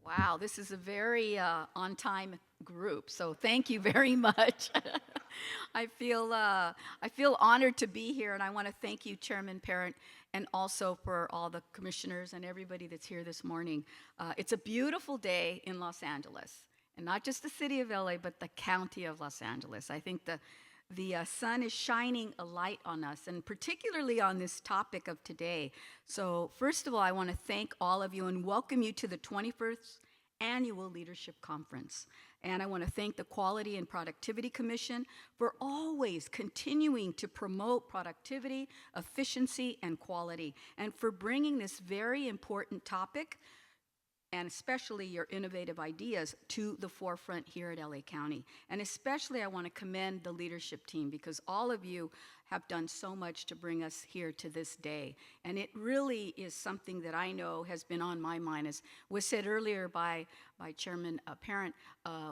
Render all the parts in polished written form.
Wow, this is a very on-time group, so thank you very much. I feel honored to be here, and I want to thank you, Chairman Parent, and also for all the commissioners and everybody that's here this morning. It's a beautiful day in Los Angeles, and not just the city of LA, but the county of Los Angeles. I think the sun is shining a light on us, and particularly on this topic of today. So first of all, I want to thank all of you and welcome you to the 21st Annual Leadership Conference. And I want to thank the Quality and Productivity Commission for always continuing to promote productivity, efficiency, and quality, and for bringing this very important topic and especially your innovative ideas to the forefront here at LA County. And especially I want to commend the leadership team because all of you have done so much to bring us here to this day. And it really is something that I know has been on my mind. As was said earlier by Chairman Parent,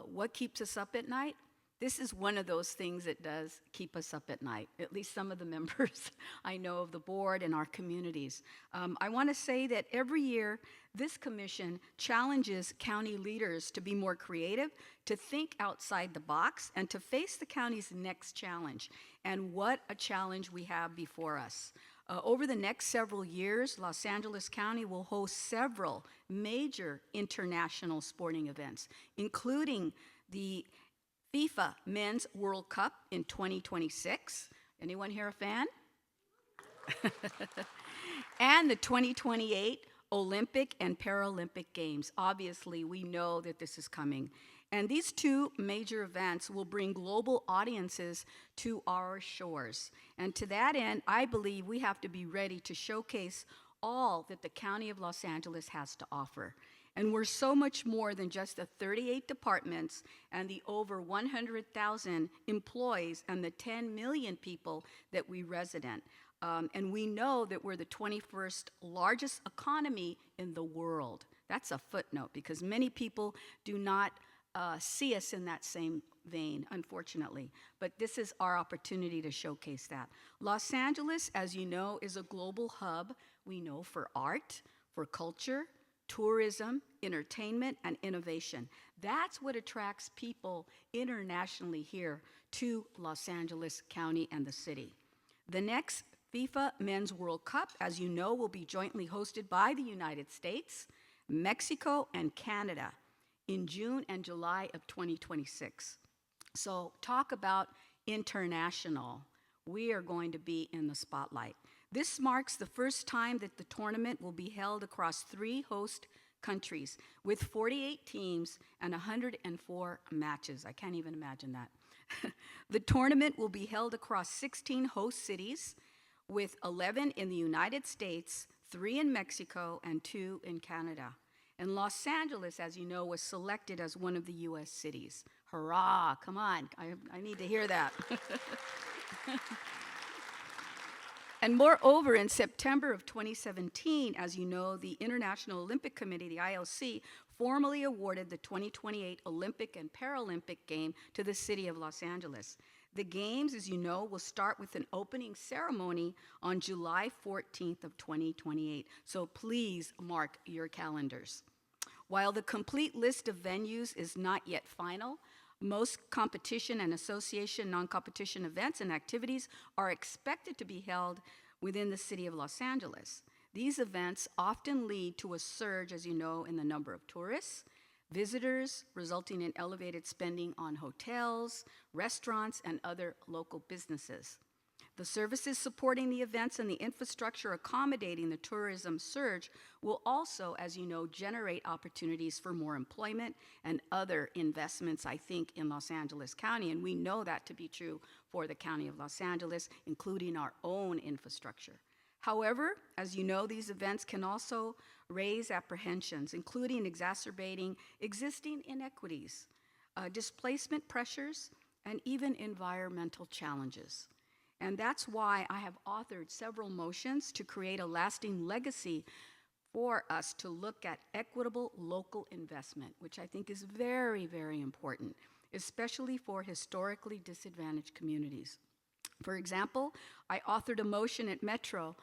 what keeps us up at night? This is one of those things that does keep us up at night, at least some of the members I know of the board and our communities. I want to say that every year, this commission challenges county leaders to be more creative, to think outside the box, and to face the county's next challenge. And what a challenge we have before us. Over the next several years, Los Angeles County will host several major international sporting events, including the FIFA Men's World Cup in 2026. Anyone here a fan? And the 2028 Olympic and Paralympic Games. Obviously, we know that this is coming. And these two major events will bring global audiences to our shores. And to that end, I believe we have to be ready to showcase all that the County of Los Angeles has to offer. And we're so much more than just the 38 departments and the over 100,000 employees and the 10 million people that we resident. And we know that we're the 21st largest economy in the world. That's a footnote because many people do not see us in that same vein, unfortunately. But this is our opportunity to showcase that. Los Angeles, as you know, is a global hub, we know, for art, for culture, tourism, entertainment, and innovation. That's what attracts people internationally here to Los Angeles County and the city. The next FIFA Men's World Cup, as you know, will be jointly hosted by the United States, Mexico, and Canada in June and July of 2026. So talk about international. We are going to be in the spotlight. This marks the first time that the tournament will be held across 3 host countries with 48 teams and 104 matches. I can't even imagine that. The tournament will be held across 16 host cities with 11 in the United States, 3 in Mexico, and 2 in Canada. And Los Angeles, as you know, was selected as one of the U.S. cities. Hurrah, come on, I need to hear that. And moreover, in September of 2017, as you know, the International Olympic Committee, the IOC, formally awarded the 2028 Olympic and Paralympic game to the city of Los Angeles. The games, as you know, will start with an opening ceremony on July 14th of 2028. So please mark your calendars. While the complete list of venues is not yet final, most competition and association non-competition events and activities are expected to be held within the city of Los Angeles. These events often lead to a surge, as you know, in the number of tourists, visitors, resulting in elevated spending on hotels, restaurants, and other local businesses. The services supporting the events and the infrastructure accommodating the tourism surge will also, as you know, generate opportunities for more employment and other investments, I think, in Los Angeles County. And we know that to be true for the County of Los Angeles, including our own infrastructure. However, as you know, these events can also raise apprehensions, including exacerbating existing inequities, displacement pressures, and even environmental challenges. And that's why I have authored several motions to create a lasting legacy for us to look at equitable local investment, which I think is very, very important, especially for historically disadvantaged communities. For example, I authored a motion at Metro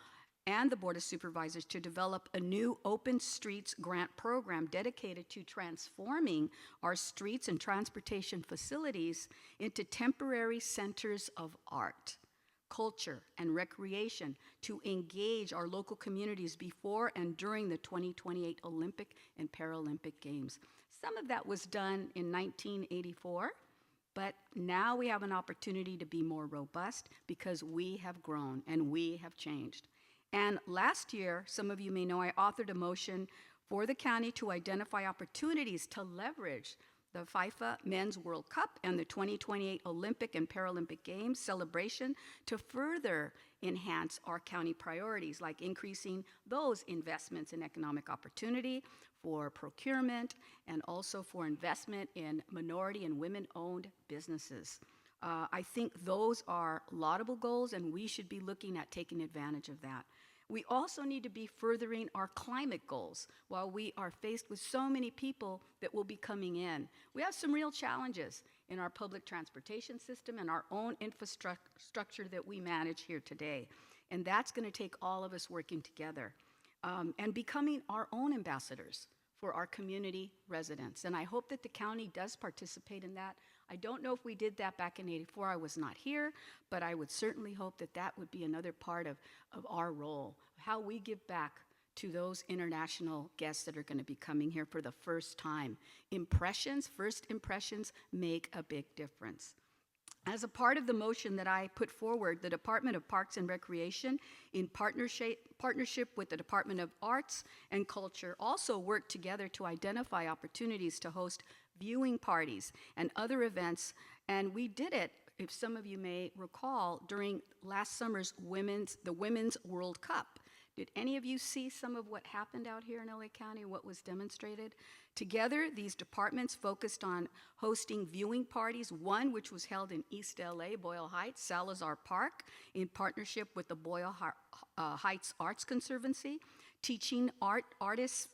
and the Board of Supervisors to develop a new Open Streets grant program dedicated to transforming our streets and transportation facilities into temporary centers of art, culture, and recreation to engage our local communities before and during the 2028 Olympic and Paralympic Games. Some of that was done in 1984, but now we have an opportunity to be more robust because we have grown and we have changed. And last year, some of you may know, I authored a motion for the county to identify opportunities to leverage the FIFA Men's World Cup and the 2028 Olympic and Paralympic Games celebration to further enhance our county priorities, like increasing those investments in economic opportunity, for procurement, and also for investment in minority and women-owned businesses. I think those are laudable goals, and we should be looking at taking advantage of that. We also need to be furthering our climate goals while we are faced with so many people that will be coming in. We have some real challenges in our public transportation system and our own infrastructure that we manage here today. And that's going to take all of us working together and becoming our own ambassadors for our community residents. And I hope that the county does participate in that. I don't know if we did that back in '84. I was not here, but I would certainly hope that that would be another part of our role, how we give back to those international guests that are going to be coming here for the first time. First impressions make a big difference. As a part of the motion that I put forward, the Department of Parks and Recreation, in partnership with the Department of Arts and Culture, also worked together to identify opportunities to host viewing parties and other events. And we did it, if some of you may recall, during last summer's the Women's World Cup. Did any of you see some of what happened out here in LA County, what was demonstrated? Together, these departments focused on hosting viewing parties, one which was held in East LA, Boyle Heights, Salazar Park, in partnership with the Boyle Heights Arts Conservancy. Teaching artists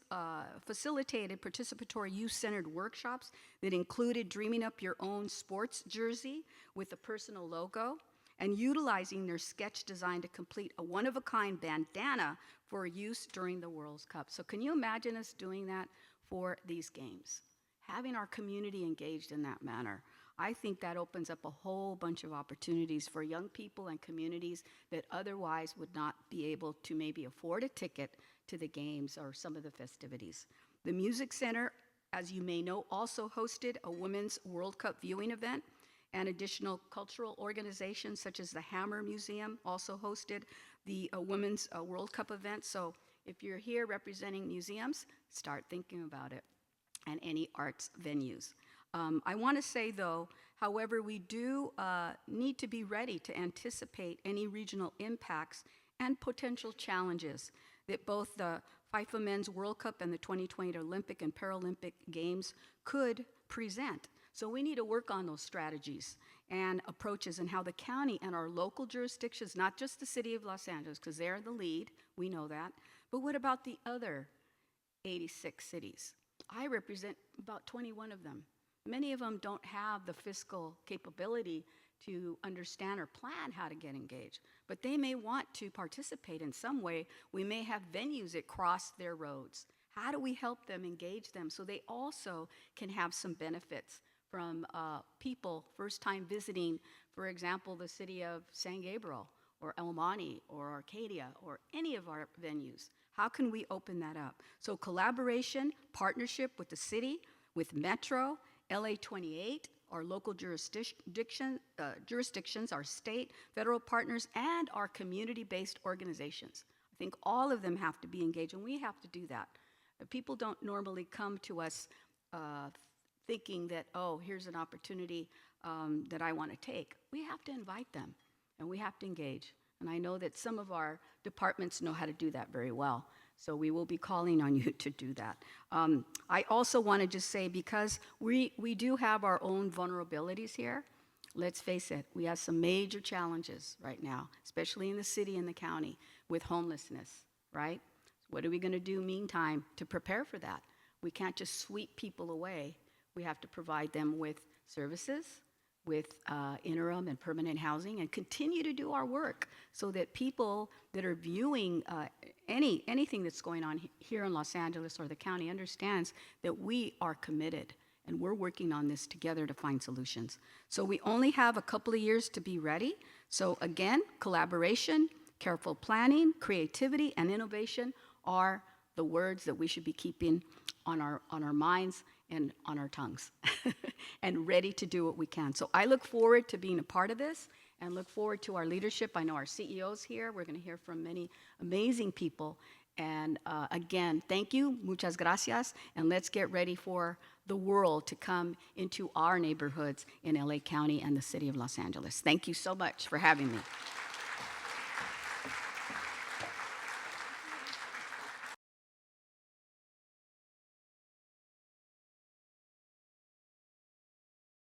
facilitated participatory youth-centered workshops that included dreaming up your own sports jersey with a personal logo, and utilizing their sketch design to complete a one-of-a-kind bandana for use during the World Cup. So can you imagine us doing that for these games? Having our community engaged in that manner. I think that opens up a whole bunch of opportunities for young people and communities that otherwise would not be able to maybe afford a ticket to the games or some of the festivities. The Music Center, as you may know, also hosted a Women's World Cup viewing event, and additional cultural organizations such as the Hammer Museum also hosted the Women's World Cup event. So if you're here representing museums, start thinking about it, and any arts venues. I want to say, though, however, we do need to be ready to anticipate any regional impacts and potential challenges that both the FIFA Men's World Cup and the 2020 Olympic and Paralympic Games could present. So we need to work on those strategies and approaches and how the county and our local jurisdictions, not just the city of Los Angeles, because they're the lead, we know that, but what about the other 86 cities? I represent about 21 of them. Many of them don't have the fiscal capability to understand or plan how to get engaged, but they may want to participate in some way. We may have venues that cross their roads. How do we help them engage them so they also can have some benefits from people first time visiting, for example, the city of San Gabriel or El Monte or Arcadia or any of our venues? How can we open that up? So collaboration, partnership with the city, with Metro, LA 28, our local jurisdictions, our state, federal partners, and our community-based organizations. I think all of them have to be engaged, and we have to do that. People don't normally come to us thinking that, oh, here's an opportunity that I want to take. We have to invite them, and we have to engage. And I know that some of our departments know how to do that very well. So we will be calling on you to do that. I also want to just say, because we do have our own vulnerabilities here, let's face it, we have some major challenges right now, especially in the city and the county, with homelessness, right? What are we going to do meantime to prepare for that? We can't just sweep people away. We have to provide them with services, with interim and permanent housing, and continue to do our work so that people that are viewing anything that's going on here in Los Angeles or the county understands that we are committed and we're working on this together to find solutions. So we only have a couple of years to be ready. So again, collaboration, careful planning, creativity, and innovation are the words that we should be keeping on our minds and on our tongues and ready to do what we can. So I look forward to being a part of this and look forward to our leadership. I know our CEO's here. We're going to hear from many amazing people. And again, thank you, muchas gracias, and let's get ready for the world to come into our neighborhoods in LA County and the city of Los Angeles. Thank you so much for having me.